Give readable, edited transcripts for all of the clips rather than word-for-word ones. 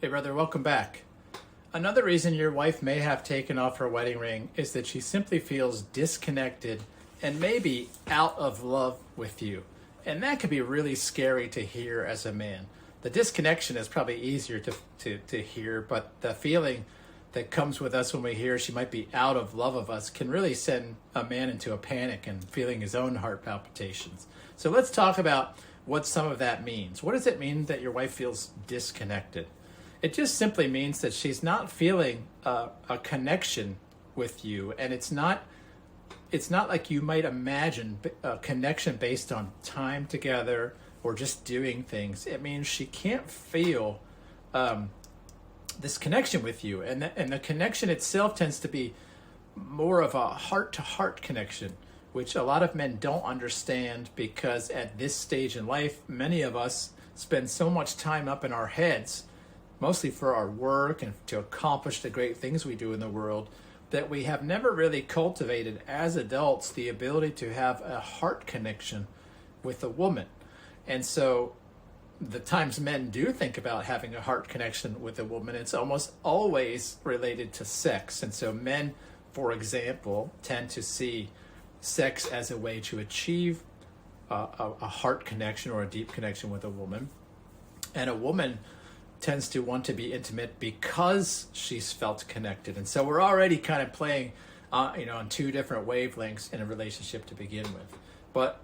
Hey brother, welcome back. Another reason your wife may have taken off her wedding ring is that she simply feels disconnected and maybe out of love with you. And that can be really scary to hear as a man. The disconnection is probably easier to hear, but the feeling that comes with us when we hear she might be out of love of us can really send a man into a panic and feeling his own heart palpitations. So let's talk about what some of that means. What does it mean that your wife feels disconnected? It just simply means that she's not feeling a connection with you, and it's not like you might imagine a connection based on time together or just doing things. It means she can't feel this connection with you, and the connection itself tends to be more of a heart-to-heart connection, which a lot of men don't understand because at this stage in life, many of us spend so much time up in our heads, mostly for our work and to accomplish the great things we do in the world, that we have never really cultivated as adults the ability to have a heart connection with a woman. And so the times men do think about having a heart connection with a woman, it's almost always related to sex. And so men, for example, tend to see sex as a way to achieve a heart connection or a deep connection with a woman. And a woman tends to want to be intimate because she's felt connected. And so we're already kind of playing on two different wavelengths in a relationship to begin with. But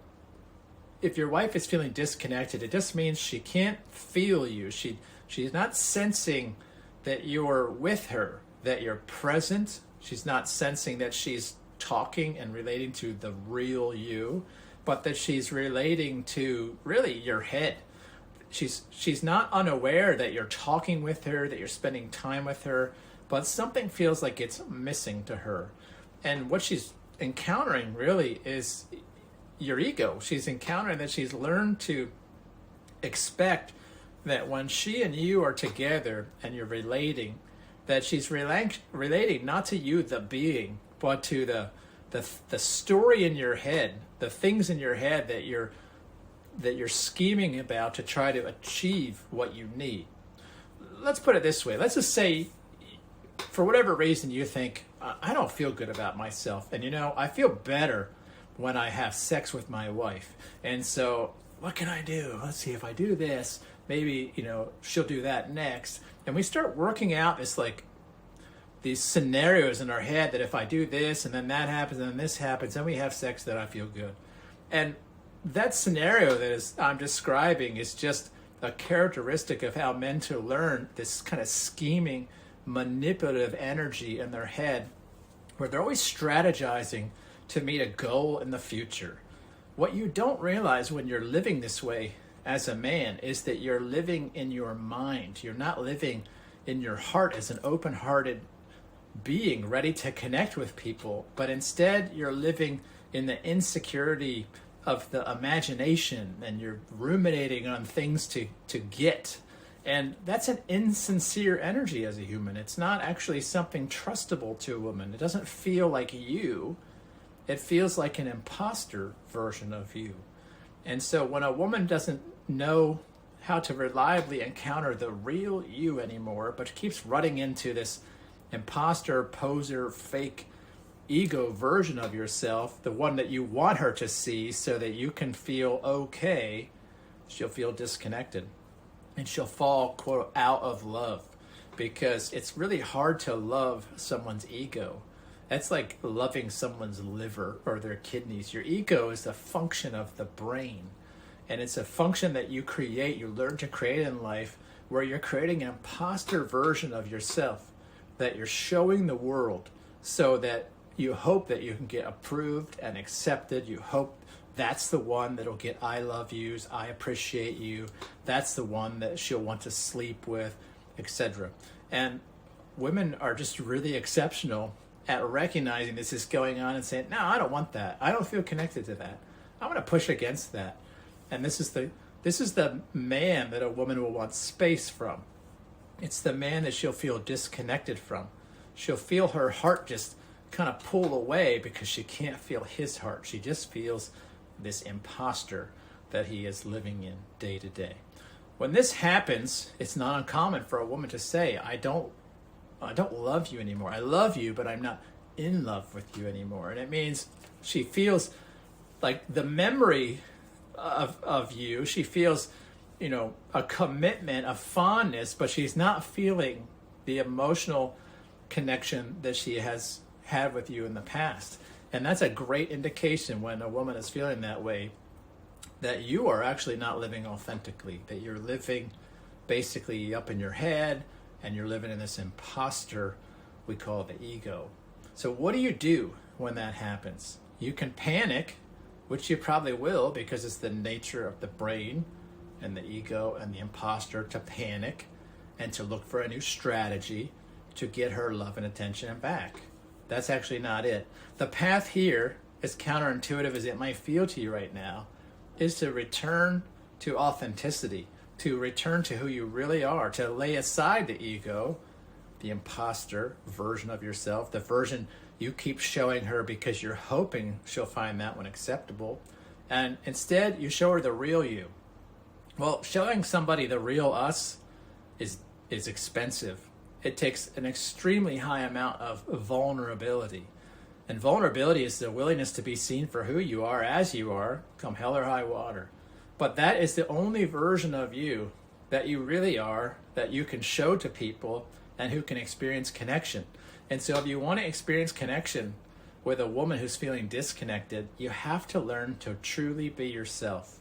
if your wife is feeling disconnected, it just means she can't feel you. She's not sensing that you're with her, that you're present. She's not sensing that she's talking and relating to the real you, but that she's relating to really your head. She's not unaware that you're talking with her, that you're spending time with her, but something feels like it's missing to her. And what she's encountering really is your ego. She's encountering that she's learned to expect that when she and you are together and you're relating, that she's relating not to you, the being, but to the story in your head, the things in your head that you're scheming about to try to achieve what you need. Let's put it this way. Let's just say, for whatever reason, you think, I don't feel good about myself. And I feel better when I have sex with my wife. And so what can I do? Let's see, if I do this, maybe, she'll do that next. And we start working out these scenarios in our head that if I do this and then that happens and then this happens, then we have sex, that I feel good. And that scenario that I'm describing is just a characteristic of how men to learn this kind of scheming, manipulative energy in their head, where they're always strategizing to meet a goal in the future. What you don't realize when you're living this way as a man is that you're living in your mind. You're not living in your heart as an open-hearted being ready to connect with people, but instead you're living in the insecurity of the imagination, and you're ruminating on things to get. And that's an insincere energy as a human. It's not actually something trustable to a woman. It doesn't feel like you. It feels like an imposter version of you. And so when a woman doesn't know how to reliably encounter the real you anymore, but keeps running into this imposter, poser, fake ego version of yourself, the one that you want her to see so that you can feel okay, she'll feel disconnected. And she'll fall, quote, out of love, because it's really hard to love someone's ego. That's like loving someone's liver or their kidneys. Your ego is a function of the brain. And it's a function that you learn to create in life, where you're creating an imposter version of yourself that you're showing the world so that you hope that you can get approved and accepted. You hope that's the one that'll get I love yous, I appreciate you. That's the one that she'll want to sleep with, etc. And women are just really exceptional at recognizing this is going on and saying, no, I don't want that. I don't feel connected to that. I want to push against that. And this is the man that a woman will want space from. It's the man that she'll feel disconnected from. She'll feel her heart just kind of pull away because she can't feel his heart. She just feels this imposter that he is living in day to day. When this happens, it's not uncommon for a woman to say, I don't love you anymore. I love you, but I'm not in love with you anymore. And it means she feels like the memory of you, she feels, a commitment, a fondness, but she's not feeling the emotional connection that she has had with you in the past. And that's a great indication when a woman is feeling that way, that you are actually not living authentically, that you're living basically up in your head, and you're living in this imposter we call the ego. So what do you do when that happens? You can panic, which you probably will, because it's the nature of the brain and the ego and the imposter to panic and to look for a new strategy to get her love and attention back. That's actually not it. The path here, as counterintuitive as it might feel to you right now, is to return to authenticity, to return to who you really are, to lay aside the ego, the imposter version of yourself, the version you keep showing her because you're hoping she'll find that one acceptable, and instead you show her the real you. Well, showing somebody the real us is expensive. It takes an extremely high amount of vulnerability. And vulnerability is the willingness to be seen for who you are, as you are, come hell or high water. But that is the only version of you that you really are, that you can show to people and who can experience connection. And so if you want to experience connection with a woman who's feeling disconnected, you have to learn to truly be yourself.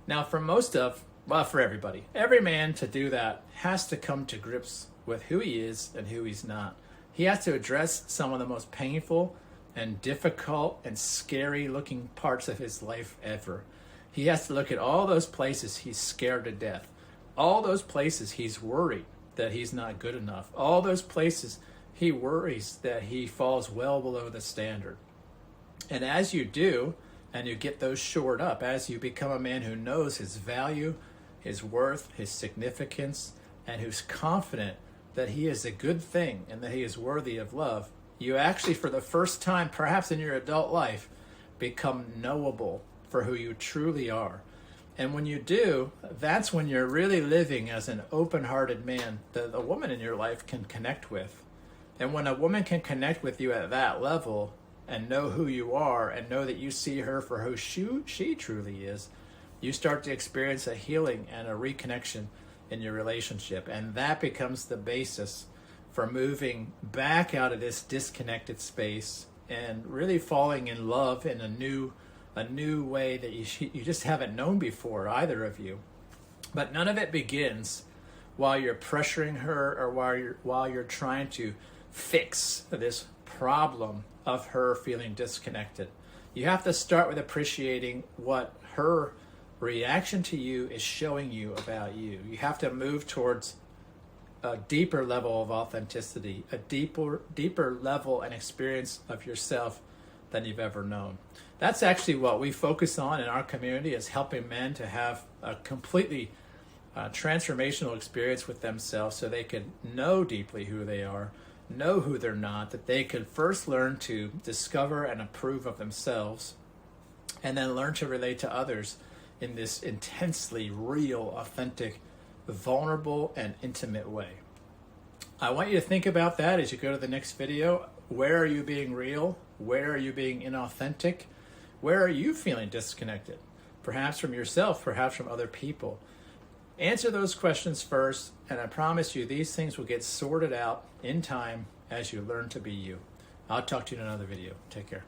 Now, for everybody, every man to do that has to come to grips with who he is and who he's not. He has to address some of the most painful and difficult and scary looking parts of his life ever. He has to look at all those places he's scared to death, all those places he's worried that he's not good enough, all those places he worries that he falls well below the standard. And as you do, and you get those shored up, as you become a man who knows his value, his worth, his significance, and who's confident that he is a good thing and that he is worthy of love, you actually, for the first time, perhaps in your adult life, become knowable for who you truly are. And when you do, that's when you're really living as an open-hearted man that a woman in your life can connect with. And when a woman can connect with you at that level and know who you are and know that you see her for who she truly is, you start to experience a healing and a reconnection in your relationship. And that becomes the basis for moving back out of this disconnected space and really falling in love in a new way that you just haven't known before, either of you. But none of it begins while you're pressuring her or while you're trying to fix this problem of her feeling disconnected. You have to start with appreciating what her reaction to you is showing you about you. You have to move towards a deeper level of authenticity, a deeper level and experience of yourself than you've ever known. That's actually what we focus on in our community, is helping men to have a completely transformational experience with themselves so they can know deeply who they are, know who they're not, that they can first learn to discover and approve of themselves, and then learn to relate to others in this intensely real, authentic, vulnerable, and intimate way. I want you to think about that as you go to the next video. Where are you being real? Where are you being inauthentic? Where are you feeling disconnected? Perhaps from yourself, perhaps from other people. Answer those questions first, and I promise you these things will get sorted out in time as you learn to be you. I'll talk to you in another video. Take care.